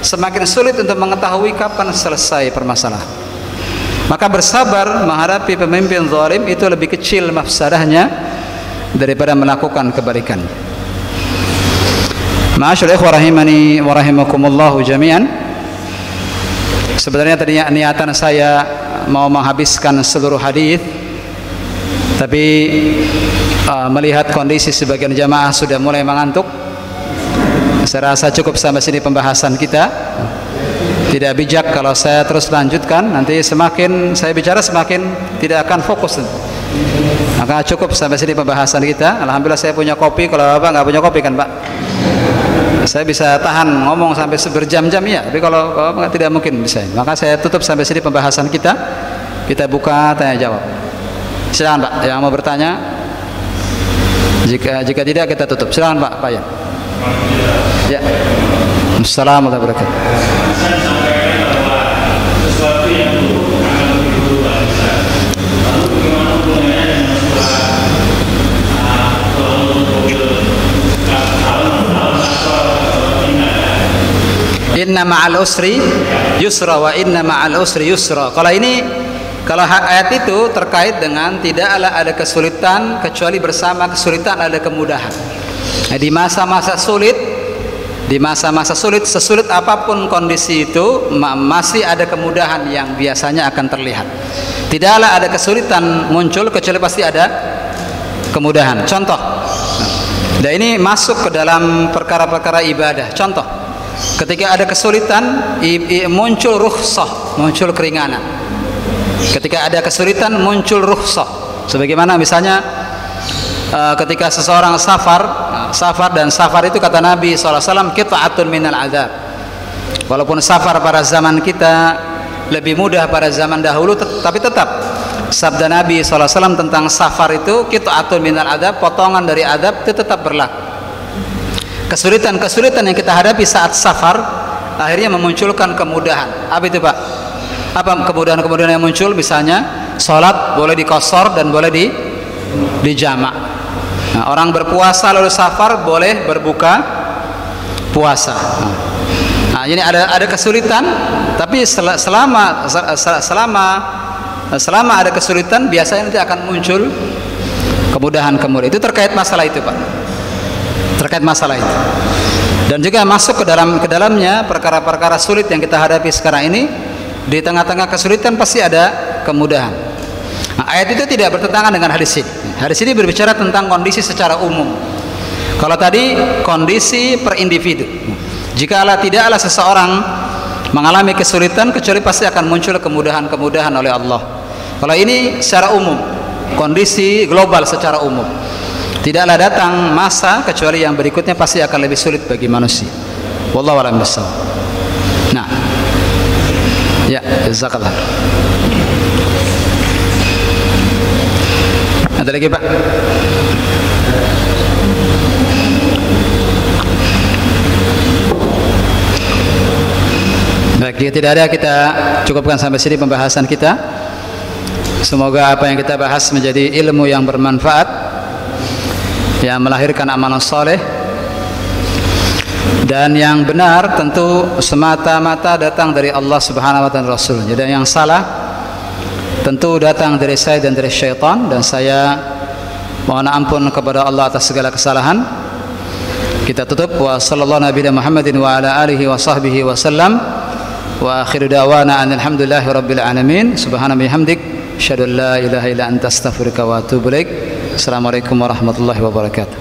B: semakin sulit untuk mengetahui kapan selesai permasalahan. Maka bersabar menghadapi pemimpin zalim itu lebih kecil mafsadahnya daripada melakukan kebalikan. Ma'asyiral ikhwah rahimani wa rahimakumullahu jami'an. Sebenarnya tadinya niatan saya mau menghabiskan seluruh hadis, tapi melihat kondisi sebagian jamaah sudah mulai mengantuk, saya rasa cukup sampai sini pembahasan kita. Tidak bijak kalau saya terus lanjutkan, nanti semakin saya bicara semakin tidak akan fokus. Maka cukup sampai sini pembahasan kita. Alhamdulillah saya punya kopi. Kalau Bapak nggak punya kopi kan Pak, saya bisa tahan ngomong sampai berjam-jam ya, tapi kalau tidak mungkin bisa. Maka saya tutup sampai sini pembahasan kita. Kita buka tanya jawab. Silakan Pak, yang mau bertanya. Jika tidak kita tutup. Silakan Pak, Pak ya. Ya. Assalamualaikum warahmatullahi wabarakatuh. Inna ma'al usri yusra wa inna ma'al usri yusra. Kalau ayat itu terkait dengan tidaklah ada kesulitan kecuali bersama kesulitan ada kemudahan. Di masa-masa sulit, sesulit apapun kondisi itu masih ada kemudahan yang biasanya akan terlihat. Tidaklah ada kesulitan muncul kecuali pasti ada kemudahan. Contoh, dan ini masuk ke dalam perkara-perkara ibadah. Contoh, ketika ada kesulitan muncul rukhsah, muncul keringanan. Ketika ada kesulitan muncul rukhsah. Sebagaimana misalnya ketika seseorang safar dan safar itu kata Nabi SAW qita'atun minal adzab. Walaupun safar pada zaman kita lebih mudah pada zaman dahulu, tapi tetap sabda Nabi SAW tentang safar itu qita'atun minal adzab, potongan dari adzab itu tetap berlaku. Kesulitan yang kita hadapi saat safar akhirnya memunculkan kemudahan. Apa itu Pak? Apa kemudahan-kemudahan yang muncul? Misalnya sholat boleh dikosor dan boleh dijamak. Nah, orang berpuasa lalu safar boleh berbuka puasa. Nah, ini ada kesulitan, tapi selama ada kesulitan biasanya nanti akan muncul kemudahan-kemudahan. Itu terkait masalah itu Pak. Terkait masalah itu. Dan juga masuk ke dalamnya perkara-perkara sulit yang kita hadapi sekarang ini. Di tengah-tengah kesulitan pasti ada kemudahan. Nah, ayat itu tidak bertentangan dengan hadis ini. Hadis ini berbicara tentang kondisi secara umum. Kalau tadi kondisi per individu. Jikalau tidaklah seseorang mengalami kesulitan, kecuali pasti akan muncul kemudahan-kemudahan oleh Allah. Kalau ini secara umum, kondisi global secara umum. Tidaklah datang masa kecuali yang berikutnya pasti akan lebih sulit bagi manusia. Wallahu a'lam bishawab. Nah, ya, jazakallah. Ada lagi, Pak? Baik, jika tidak ada, kita cukupkan sampai sini pembahasan kita. Semoga apa yang kita bahas menjadi ilmu yang bermanfaat, yang melahirkan amalan soleh, dan yang benar tentu semata-mata datang dari Allah Subhanahu wa taala Rasul. Jadi yang salah tentu datang dari saya dan dari syaitan, dan saya mohon ampun kepada Allah atas segala kesalahan. Kita tutup wa sallallahu nabiyana Muhammadin wa ala alihi wa sahbihi wa sallam. Wa akhiru da'wana alhamdulillahi rabbil alamin. Subhana bihamdik asyhadu an la ilaha illa anta astaghfiruka wa atubu ilaik. Assalamualaikum warahmatullahi wabarakatuh.